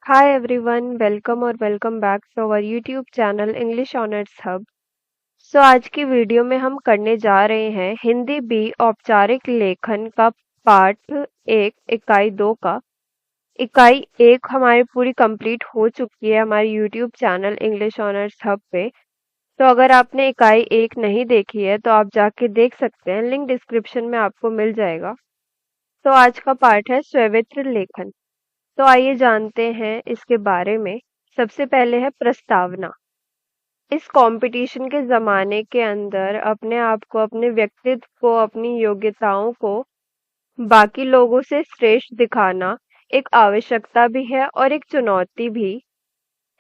Hi everyone, welcome or welcome back to our YouTube channel English Honors Hub. आज की video में हम करने जा रहे हैं हिंदी बी औपचारिक लेखन का पार्ट एक इकाई 2 का। इकाई 1 हमारी पूरी कंप्लीट हो चुकी है हमारे YouTube channel English honours hub पे। तो अगर आपने इकाई 1 नहीं देखी है तो आप जाके देख सकते हैं, लिंक डिस्क्रिप्शन में आपको मिल जाएगा। तो आज का पार्ट है स्ववित्र लेखन। तो आइए जानते हैं इसके बारे में। सबसे पहले है प्रस्तावना। इस कंपटीशन के ज़माने के अंदर अपने आप को, अपने व्यक्तित्व को, अपनी योग्यताओं को बाकी लोगों से श्रेष्ठ दिखाना एक आवश्यकता भी है और एक चुनौती भी।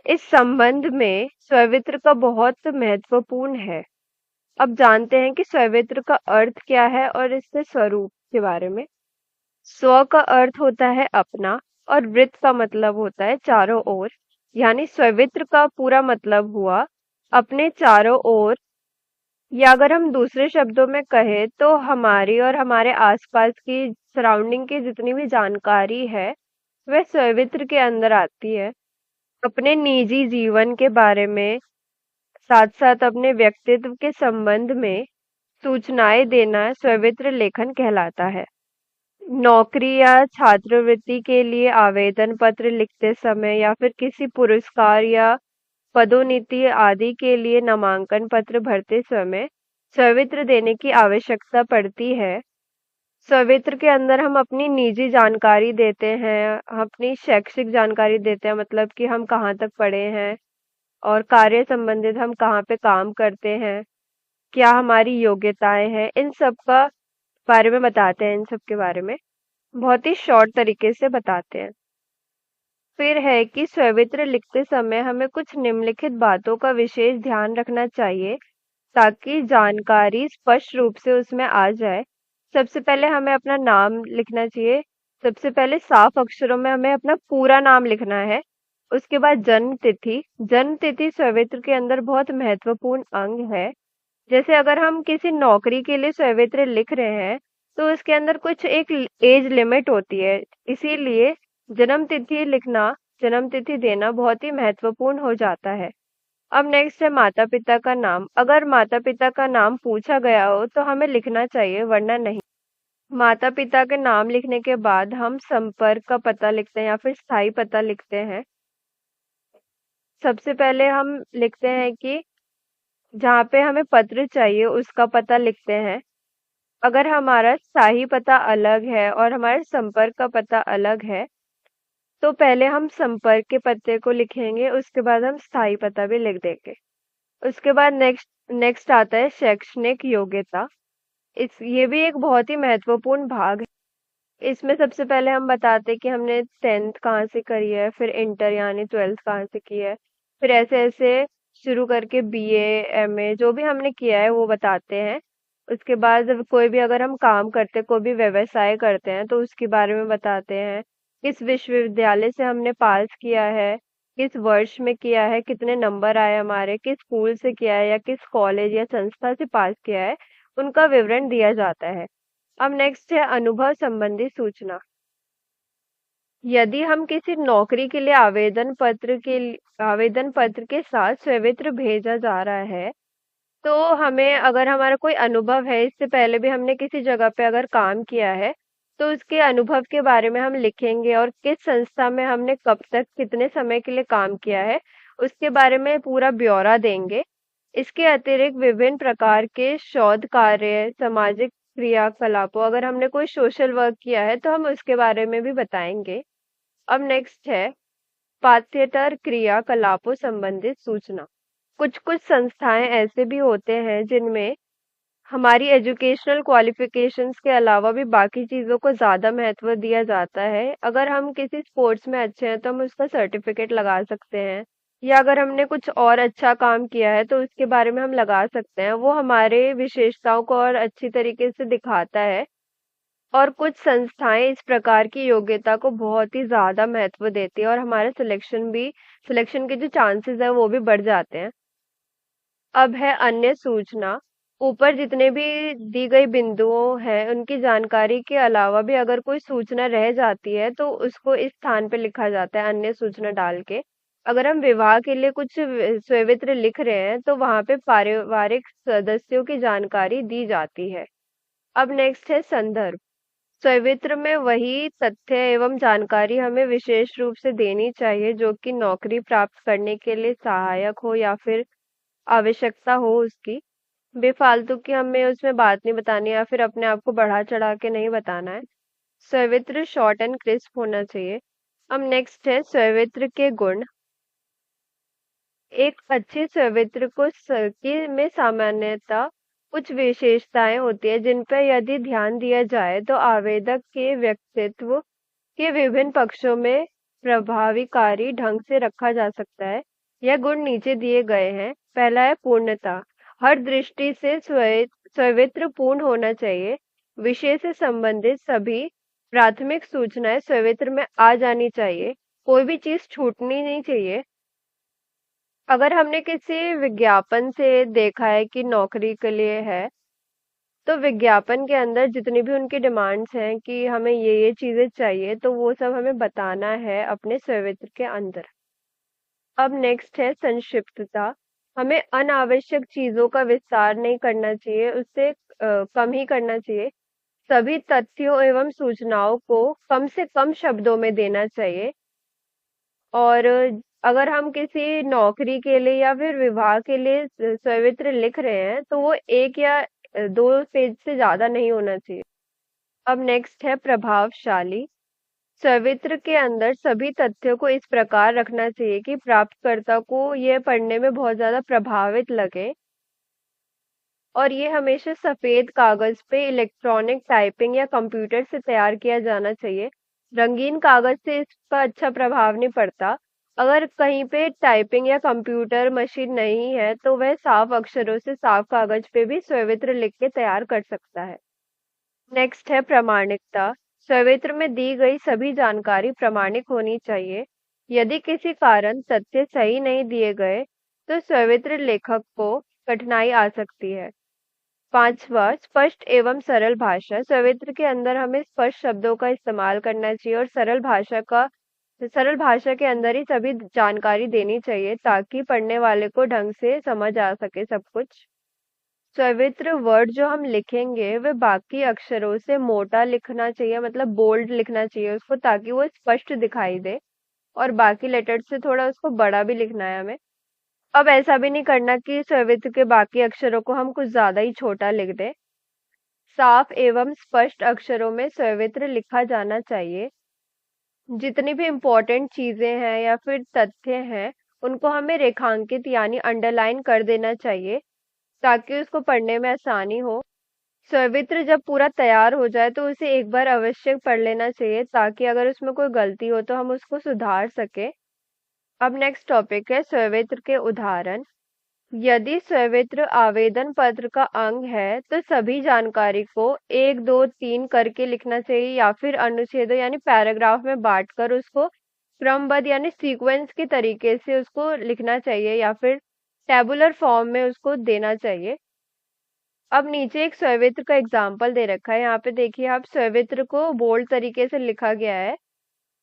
इस संबंध में स्ववित्र का बहुत महत्वपूर्ण है। अब जानते हैं कि स्ववित्र का अर्थ क्या है और इसके स्वरूप के बारे में। स्व का अर्थ होता है अपना और वृत्त का मतलब होता है चारों ओर। यानी स्ववित्र का पूरा मतलब हुआ अपने चारों ओर, या अगर हम दूसरे शब्दों में कहें तो हमारी और हमारे आसपास की सराउंडिंग की जितनी भी जानकारी है वह स्ववित्र के अंदर आती है। अपने निजी जीवन के बारे में, साथ साथ अपने व्यक्तित्व के संबंध में सूचनाएं देना स्ववित्र लेखन कहलाता है। नौकरी या छात्रवृत्ति के लिए आवेदन पत्र लिखते समय या फिर किसी पुरस्कार या पदोन्नति आदि के लिए नामांकन पत्र भरते समय स्ववित्र देने की आवश्यकता पड़ती है। स्ववित्र के अंदर हम अपनी निजी जानकारी देते हैं, अपनी शैक्षिक जानकारी देते हैं, मतलब कि हम कहाँ तक पढ़े हैं और कार्य संबंधित हम कहाँ पे काम करते हैं, क्या हमारी योग्यताएं हैं, इन सब का बारे में बताते हैं। इन सब के बारे में बहुत ही शॉर्ट तरीके से बताते हैं। फिर है कि स्ववित्र लिखते समय हमें कुछ निम्नलिखित बातों का विशेष ध्यान रखना चाहिए ताकि जानकारी स्पष्ट रूप से उसमें आ जाए। सबसे पहले हमें अपना नाम लिखना चाहिए। सबसे पहले साफ अक्षरों में हमें अपना पूरा नाम लिखना है। उसके बाद जन्म तिथि। जन्म तिथि स्ववित्र के अंदर बहुत महत्वपूर्ण अंग है। जैसे अगर हम किसी नौकरी के लिए स्ववित्र लिख रहे हैं तो उसके अंदर कुछ एक एज लिमिट होती है, इसीलिए जन्म तिथि लिखना, जन्म तिथि देना बहुत ही महत्वपूर्ण हो जाता है। अब नेक्स्ट है माता पिता का नाम। अगर माता पिता का नाम पूछा गया हो तो हमें लिखना चाहिए, वरना नहीं। माता पिता के नाम लिखने के बाद हम संपर्क का पता लिखते हैं या फिर स्थायी पता लिखते हैं। सबसे पहले हम लिखते हैं कि जहाँ पे हमें पत्र चाहिए उसका पता लिखते हैं। अगर हमारा स्थायी पता अलग है और हमारे संपर्क का पता अलग है तो पहले हम संपर्क के पते को लिखेंगे, उसके बाद हम स्थायी पता भी लिख देंगे। उसके बाद नेक्स्ट नेक्स्ट आता है शैक्षणिक योग्यता। ये भी एक बहुत ही महत्वपूर्ण भाग है। इसमें सबसे पहले हम बताते हैं कि हमने 10th कहाँ से करी है, फिर इंटर यानी 12th कहाँ से की है, फिर ऐसे ऐसे शुरू करके बीए एमए जो भी हमने किया है वो बताते हैं। उसके बाद जब कोई भी अगर हम काम करते, कोई भी व्यवसाय करते हैं तो उसके बारे में बताते हैं। किस विश्वविद्यालय से हमने पास किया है, किस वर्ष में किया है, कितने नंबर आए हमारे, किस स्कूल से किया है या किस कॉलेज या संस्था से पास किया है, उनका विवरण दिया जाता है। अब नेक्स्ट है अनुभव संबंधी सूचना। यदि हम किसी नौकरी के लिए आवेदन पत्र के साथ स्ववित्र भेजा जा रहा है तो हमें, अगर हमारा कोई अनुभव है, इससे पहले भी हमने किसी जगह पे अगर काम किया है तो उसके अनुभव के बारे में हम लिखेंगे और किस संस्था में हमने कब तक कितने समय के लिए काम किया है उसके बारे में पूरा ब्यौरा देंगे। इसके अतिरिक्त विभिन्न प्रकार के शोध कार्य, सामाजिक क्रियाकलापों, अगर हमने कोई सोशल वर्क किया है तो हम उसके बारे में भी बताएंगे। अब नेक्स्ट है पाठ्येतर क्रियाकलापों संबंधित सूचना। कुछ कुछ संस्थाएं ऐसे भी होते हैं जिनमें हमारी एजुकेशनल क्वालिफिकेशंस के अलावा भी बाकी चीज़ों को ज़्यादा महत्व दिया जाता है। अगर हम किसी स्पोर्ट्स में अच्छे हैं तो हम उसका सर्टिफिकेट लगा सकते हैं, या अगर हमने कुछ और अच्छा काम किया है तो उसके बारे में हम लगा सकते हैं। वो हमारे विशेषताओं को और अच्छी तरीके से दिखाता है। और कुछ संस्थाएं इस प्रकार की योग्यता को बहुत ही ज़्यादा महत्व देती है और हमारे सिलेक्शन के जो चांसेस है वो भी बढ़ जाते हैं। अब है अन्य सूचना। ऊपर जितने भी दी गई बिंदुओं हैं उनकी जानकारी के अलावा भी अगर कोई सूचना रह जाती है तो उसको इस स्थान पे लिखा जाता है अन्य सूचना डाल के। अगर हम विवाह के लिए कुछ स्वेवित्र लिख रहे हैं तो वहां पे पारिवारिक सदस्यों की जानकारी दी जाती है। अब नेक्स्ट है संदर्भ। स्वेवित्र में वही तथ्य एवं जानकारी हमें विशेष रूप से देनी चाहिए जो कि नौकरी प्राप्त करने के लिए सहायक हो या फिर आवश्यकता हो उसकी। बेफालतू की हमें उसमें बात नहीं बतानी या फिर अपने आप को बढ़ा चढ़ा के नहीं बताना है। सवित्र शॉर्ट एंड क्रिस्प होना चाहिए। अब नेक्स्ट है सवित्र के गुण। एक अच्छे सवित्र को में सामान्यतः कुछ विशेषताएं होती है जिन पर यदि ध्यान दिया जाए तो आवेदक के व्यक्तित्व के विभिन्न पक्षों में प्रभावकारी ढंग से रखा जा सकता है। यह गुण नीचे दिए गए हैं। पहला है पूर्णता। हर दृष्टि से सवित्र पूर्ण होना चाहिए। विषय से संबंधित सभी प्राथमिक सूचनाएं सवित्र में आ जानी चाहिए। कोई भी चीज छूटनी नहीं चाहिए। अगर हमने किसी विज्ञापन से देखा है कि नौकरी के लिए है तो विज्ञापन के अंदर जितनी भी उनकी डिमांड्स हैं कि हमें ये चीजें चाहिए तो वो सब हमें बताना है अपने सवित्र के अंदर। अब नेक्स्ट है संक्षिप्तता। हमें अनावश्यक चीजों का विस्तार नहीं करना चाहिए, उससे कम ही करना चाहिए। सभी तथ्यों एवं सूचनाओं को कम से कम शब्दों में देना चाहिए। और अगर हम किसी नौकरी के लिए या फिर विवाह के लिए सवित्र लिख रहे हैं तो वो एक या दो पेज से ज्यादा नहीं होना चाहिए। अब नेक्स्ट है प्रभावशाली। सवित्र के अंदर सभी तथ्यों को इस प्रकार रखना चाहिए कि प्राप्तकर्ता को यह पढ़ने में बहुत ज्यादा प्रभावित लगे। और ये हमेशा सफेद कागज पे इलेक्ट्रॉनिक टाइपिंग या कंप्यूटर से तैयार किया जाना चाहिए। रंगीन कागज से इसका अच्छा प्रभाव नहीं पड़ता। अगर कहीं पे टाइपिंग या कंप्यूटर मशीन नहीं है तो वह साफ अक्षरों से साफ कागज पे भी सवित्र लिख के तैयार कर सकता है। नेक्स्ट है प्रामाणिकता। सवित्र में दी गई सभी जानकारी प्रामाणिक होनी चाहिए। यदि किसी कारण तथ्य सही नहीं दिए गए तो सवित्र लेखक को कठिनाई आ सकती है। पांचवा स्पष्ट एवं सरल भाषा। सवित्र के अंदर हमें स्पष्ट शब्दों का इस्तेमाल करना चाहिए और सरल भाषा के अंदर ही सभी जानकारी देनी चाहिए ताकि पढ़ने वाले को ढंग से समझ आ सके सब कुछ। सवित्र वर्ड जो हम लिखेंगे वह बाकी अक्षरों से मोटा लिखना चाहिए, मतलब बोल्ड लिखना चाहिए उसको ताकि वो स्पष्ट दिखाई दे। और बाकी लेटर से थोड़ा उसको बड़ा भी लिखना है हमें। अब ऐसा भी नहीं करना कि सवित्र के बाकी अक्षरों को हम कुछ ज्यादा ही छोटा लिख दें। साफ एवं स्पष्ट अक्षरों में सवित्र लिखा जाना चाहिए। जितनी भी इम्पोर्टेंट चीजें हैं या फिर तथ्य हैं उनको हमें रेखांकित यानी अंडरलाइन कर देना चाहिए ताकि उसको पढ़ने में आसानी हो। सवित्र जब पूरा तैयार हो जाए तो उसे एक बार अवश्य पढ़ लेना चाहिए ताकि अगर उसमें कोई गलती हो तो हम उसको सुधार सके। अब नेक्स्ट टॉपिक है सवित्र के उदाहरण। यदि सवित्र आवेदन पत्र का अंग है तो सभी जानकारी को 1 2 3 करके लिखना चाहिए या फिर अनुच्छेदों यानी पैराग्राफ में बांटकर उसको क्रमबद्ध यानी सीक्वेंस के तरीके से उसको लिखना चाहिए या फिर टेबुलर फॉर्म में उसको देना चाहिए। अब नीचे एक सवित्र का एग्जाम्पल दे रखा है, यहाँ पे देखिए आप सवित्र को बोल्ड तरीके से लिखा गया है।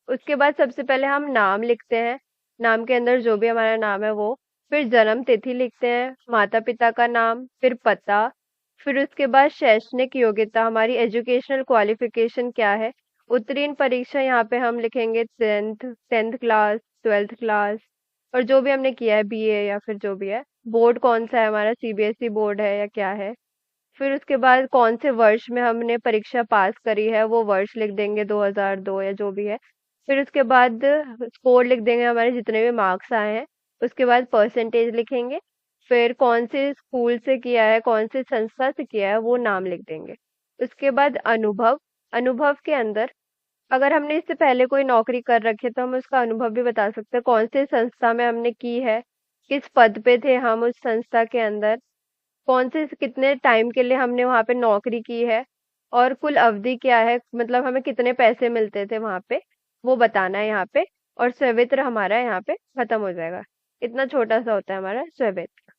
उसके बाद सबसे पहले हम नाम लिखते हैं, नाम के अंदर जो भी हमारा नाम है वो। फिर जन्म तिथि लिखते हैं, माता पिता का नाम, फिर पता। फिर उसके बाद शैक्षणिक योग्यता, हमारी एजुकेशनल क्वालिफिकेशन क्या है। उत्तीर्ण परीक्षा यहाँ पे हम लिखेंगे टेंथ क्लास, ट्वेल्थ क्लास। और जो भी हमने किया है बीए या फिर जो भी है। बोर्ड कौन सा है हमारा, सीबीएसई बोर्ड है या क्या है। फिर उसके बाद कौन से वर्ष में हमने परीक्षा पास करी है वो वर्ष लिख देंगे, 2002 या जो भी है। फिर उसके बाद स्कोर लिख देंगे, हमारे जितने भी मार्क्स आए हैं। उसके बाद परसेंटेज लिखेंगे। फिर कौन से स्कूल से किया है, कौन से संस्था से किया है वो नाम लिख देंगे। उसके बाद अनुभव। अनुभव के अंदर अगर हमने इससे पहले कोई नौकरी कर रखी है तो हम उसका अनुभव भी बता सकते हैं, कौन से संस्था में हमने की है, किस पद पे थे हम उस संस्था के अंदर, कौन से कितने टाइम के लिए हमने वहां पे नौकरी की है, और कुल अवधि क्या है, मतलब हमें कितने पैसे मिलते थे वहां पे, वो बताना है यहाँ पे। और सवित्र हमारा यहाँ पे खत्म हो जाएगा। इतना छोटा सा होता है हमारा सवित्र।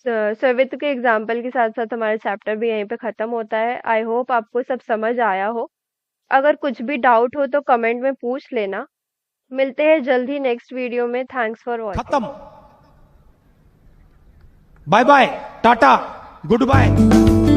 सवित्र के एग्जाम्पल के साथ साथ हमारा चैप्टर भी यहीं पे खत्म होता है। आई होप आपको सब समझ आया हो। अगर कुछ भी डाउट हो तो कमेंट में पूछ लेना। मिलते हैं जल्द ही नेक्स्ट वीडियो में। Thanks for watching. खत्म। Bye bye, tata, good bye.